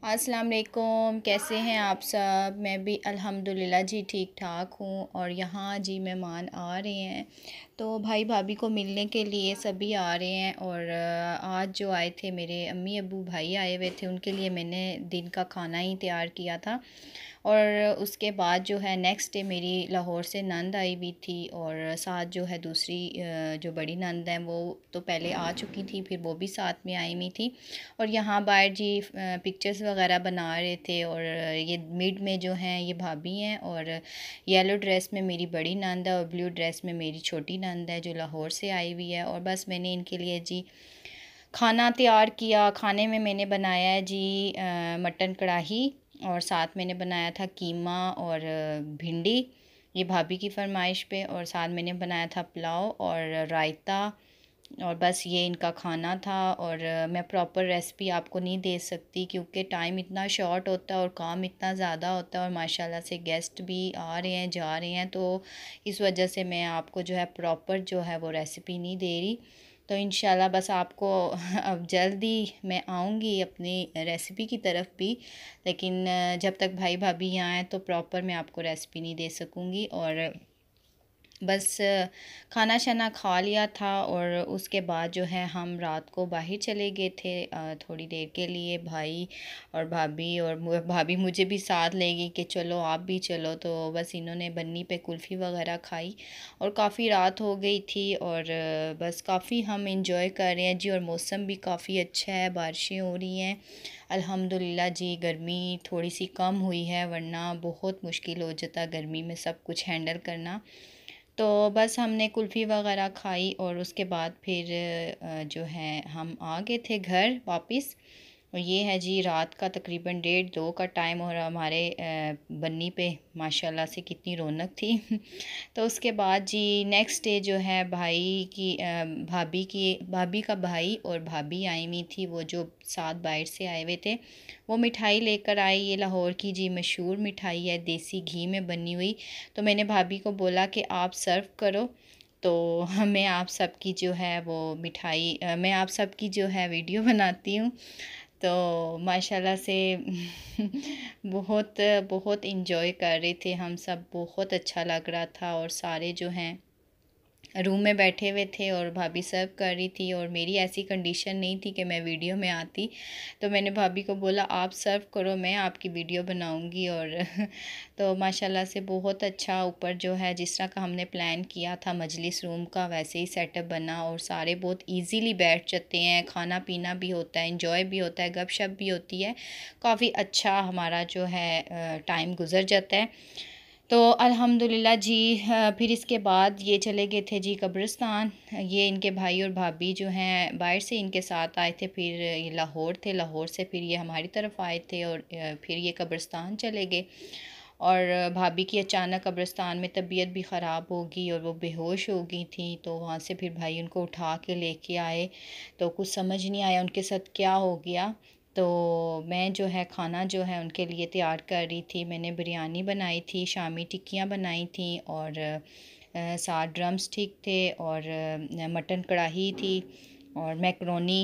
अस्सलाम वालेकुम, कैसे हैं आप सब। मैं भी अल्हम्दुलिल्लाह जी ठीक ठाक हूँ। और यहाँ जी मेहमान आ रहे हैं, तो भाई भाभी को मिलने के लिए सभी आ रहे हैं। और आज जो आए थे मेरे अम्मी अब्बू भाई आए हुए थे, उनके लिए मैंने दिन का खाना ही तैयार किया था। और उसके बाद जो है नेक्स्ट डे मेरी लाहौर से नंद आई हुई थी, और साथ जो है दूसरी जो बड़ी नंद हैं वो तो पहले आ चुकी थी, फिर वो भी साथ में आई हुई थी। और यहाँ बाहर जी पिक्चर्स वगैरह बना रहे थे। और ये मिड में जो हैं ये भाभी हैं, और येलो ड्रेस में मेरी बड़ी नंद है, और ब्लू ड्रेस में मेरी छोटी नंद है जो लाहौर से आई हुई है। और बस मैंने इनके लिए जी खाना तैयार किया। खाने में मैंने बनाया है जी मटन कढ़ाई, और साथ मैंने बनाया था कीमा और भिंडी, ये भाभी की फरमाइश पे। और साथ मैंने बनाया था पुलाव और रायता। और बस ये इनका खाना था। और मैं प्रॉपर रेसिपी आपको नहीं दे सकती क्योंकि टाइम इतना शॉर्ट होता है और काम इतना ज़्यादा होता है, और माशाल्लाह से गेस्ट भी आ रहे हैं जा रहे हैं, तो इस वजह से मैं आपको जो है प्रॉपर जो है वो रेसिपी नहीं दे रही। तो इंशाल्लाह बस आपको अब जल्दी मैं आऊँगी अपनी रेसिपी की तरफ भी, लेकिन जब तक भाई भाभी यहाँ हैं तो प्रॉपर मैं आपको रेसिपी नहीं दे सकूँगी। और बस खाना शाना खा लिया था, और उसके बाद जो है हम रात को बाहर चले गए थे थोड़ी देर के लिए, भाई और भाभी। और भाभी मुझे भी साथ ले गई कि चलो आप भी चलो, तो बस इन्होंने बन्नी पे कुल्फ़ी वगैरह खाई। और काफ़ी रात हो गई थी, और बस काफ़ी हम इंजॉय कर रहे हैं जी। और मौसम भी काफ़ी अच्छा है, बारिशें हो रही हैं अल्हम्दुलिल्लाह जी। गर्मी थोड़ी सी कम हुई है, वरना बहुत मुश्किल हो जाता गर्मी में सब कुछ हैंडल करना। तो बस हमने कुल्फ़ी वगैरह खाई, और उसके बाद फिर जो है हम आ गए थे घर वापस। और ये है जी रात का तकरीबन 1:30-2 का टाइम, और हमारे बन्नी पे माशाल्लाह से कितनी रौनक थी। तो उसके बाद जी नेक्स्ट डे जो है भाई की भाभी का भाई और भाभी आई हुई थी, वो जो साथ बाहर से आए हुए थे, वो मिठाई लेकर आई। ये लाहौर की जी मशहूर मिठाई है, देसी घी में बनी हुई। तो मैंने भाभी को बोला कि आप सर्व करो, तो मैं आप सबकी जो है वो मिठाई मैं आप सबकी जो है वीडियो बनाती हूँ। तो माशाल्लाह से बहुत बहुत इन्जॉय कर रहे थे हम सब, बहुत अच्छा लग रहा था। और सारे जो हैं रूम में बैठे हुए थे, और भाभी सर्व कर रही थी, और मेरी ऐसी कंडीशन नहीं थी कि मैं वीडियो में आती। तो मैंने भाभी को बोला आप सर्व करो, मैं आपकी वीडियो बनाऊंगी। और तो माशाल्लाह से बहुत अच्छा ऊपर जो है जिस तरह का हमने प्लान किया था मजलिस रूम का, वैसे ही सेटअप बना। और सारे बहुत इजीली बैठ जाते हैं, खाना पीना भी होता है, इंजॉय भी होता है, गपशप भी होती है, काफ़ी अच्छा हमारा जो है टाइम गुजर जाता है। तो अल्हम्दुलिल्लाह जी फिर इसके बाद ये चले गए थे जी कब्रिस्तान। ये इनके भाई और भाभी जो हैं बाहर से इनके साथ आए थे, फिर ये लाहौर थे, लाहौर से फिर ये हमारी तरफ आए थे, और फिर ये कब्रिस्तान चले गए। और भाभी की अचानक कब्रिस्तान में तबीयत भी ख़राब हो गई, और वो बेहोश हो गई थी। तो वहाँ से फिर भाई उनको उठा के लेके आए, तो कुछ समझ नहीं आया उनके साथ क्या हो गया। तो मैं जो है खाना जो है उनके लिए तैयार कर रही थी। मैंने बिरयानी बनाई थी, शामी टिक्कियाँ बनाई थी, और साथ ड्रम स्टिक थे, और मटन कढ़ाई थी, और मैकरोनी।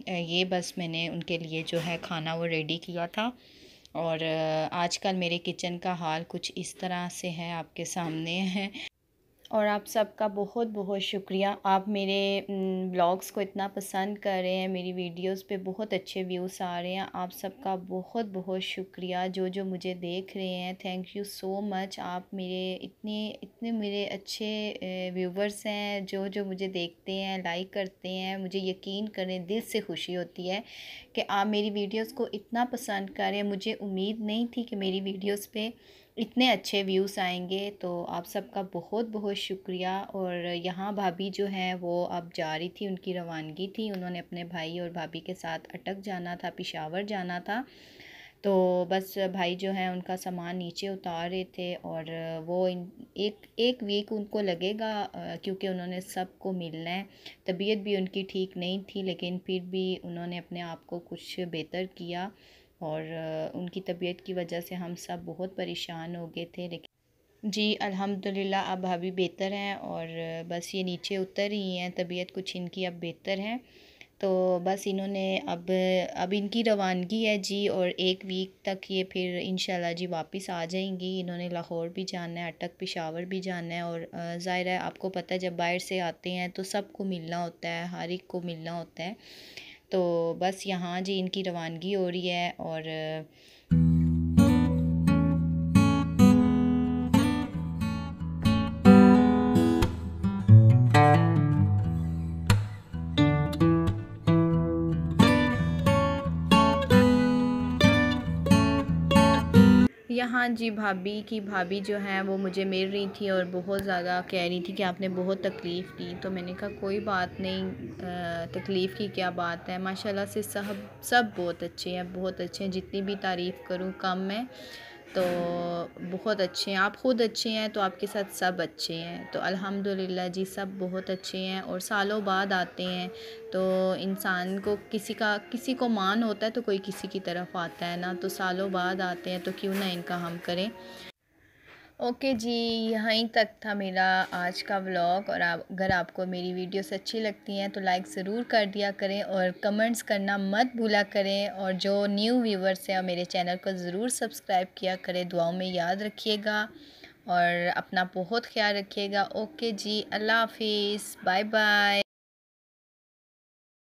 ये बस मैंने उनके लिए जो है खाना वो रेडी किया था। और आजकल मेरे किचन का हाल कुछ इस तरह से है, आपके सामने है। और आप सबका बहुत बहुत शुक्रिया, आप मेरे ब्लॉग्स को इतना पसंद कर रहे हैं, मेरी वीडियोस पे बहुत अच्छे व्यूज़ आ रहे हैं। आप सबका बहुत बहुत शुक्रिया, जो जो मुझे देख रहे हैं, थैंक यू सो मच। आप मेरे इतने इतने मेरे अच्छे व्यूवर्स हैं, जो जो मुझे देखते हैं, लाइक करते हैं। मुझे यकीन करें दिल से खुशी होती है कि आप मेरी वीडियोस को इतना पसंद करें। मुझे उम्मीद नहीं थी कि मेरी वीडियोस पे इतने अच्छे व्यूज़ आएंगे, तो आप सबका बहुत बहुत शुक्रिया। और यहाँ भाभी जो हैं वो अब जा रही थी, उनकी रवानगी थी, उन्होंने अपने भाई और भाभी के साथ अटक जाना था, पेशावर जाना था। तो बस भाई जो हैं उनका सामान नीचे उतार रहे थे, और वो एक एक वीक उनको लगेगा क्योंकि उन्होंने सबको मिलना है। तबीयत भी उनकी ठीक नहीं थी, लेकिन फिर भी उन्होंने अपने आप को कुछ बेहतर किया। और उनकी तबीयत की वजह से हम सब बहुत परेशान हो गए थे, लेकिन जी अल्हम्दुलिल्लाह अब भाभी बेहतर हैं। और बस ये नीचे उतर ही हैं, तबीयत कुछ इनकी अब बेहतर है। तो बस इन्होंने अब इनकी रवानगी है जी, और 1 वीक तक ये फिर इंशाल्लाह जी वापस आ जाएंगी। इन्होंने लाहौर भी जाना है, अटक पेशावर भी जाना है, और ज़ाहिर है आपको पता है जब बाहर से आते हैं तो सबको मिलना होता है, हर एक को मिलना होता है। तो बस यहाँ जी इनकी रवानगी हो रही है। और यहाँ जी भाभी जो हैं वो मुझे मिल रही थी और बहुत ज़्यादा कह रही थी कि आपने बहुत तकलीफ़ की। तो मैंने कहा कोई बात नहीं, तकलीफ़ की क्या बात है, माशाल्लाह से सब बहुत अच्छे हैं, बहुत अच्छे हैं, जितनी भी तारीफ़ करूँ कम है। तो बहुत अच्छे हैं, आप ख़ुद अच्छे हैं तो आपके साथ सब अच्छे हैं। तो अल्हम्दुलिल्लाह जी सब बहुत अच्छे हैं, और सालों बाद आते हैं तो इंसान को किसी को मान होता है तो कोई किसी की तरफ आता है ना, तो सालों बाद आते हैं तो क्यों ना इनका हम करें। ओके जी, यहीं तक था मेरा आज का व्लॉग। और अगर आपको मेरी वीडियोस अच्छी लगती हैं तो लाइक ज़रूर कर दिया करें, और कमेंट्स करना मत भूला करें, और जो न्यू व्यूवर्स हैं मेरे चैनल को ज़रूर सब्सक्राइब किया करें। दुआओं में याद रखिएगा और अपना बहुत ख्याल रखिएगा। ओके जी, अल्लाह हाफिज़, बाय बाय।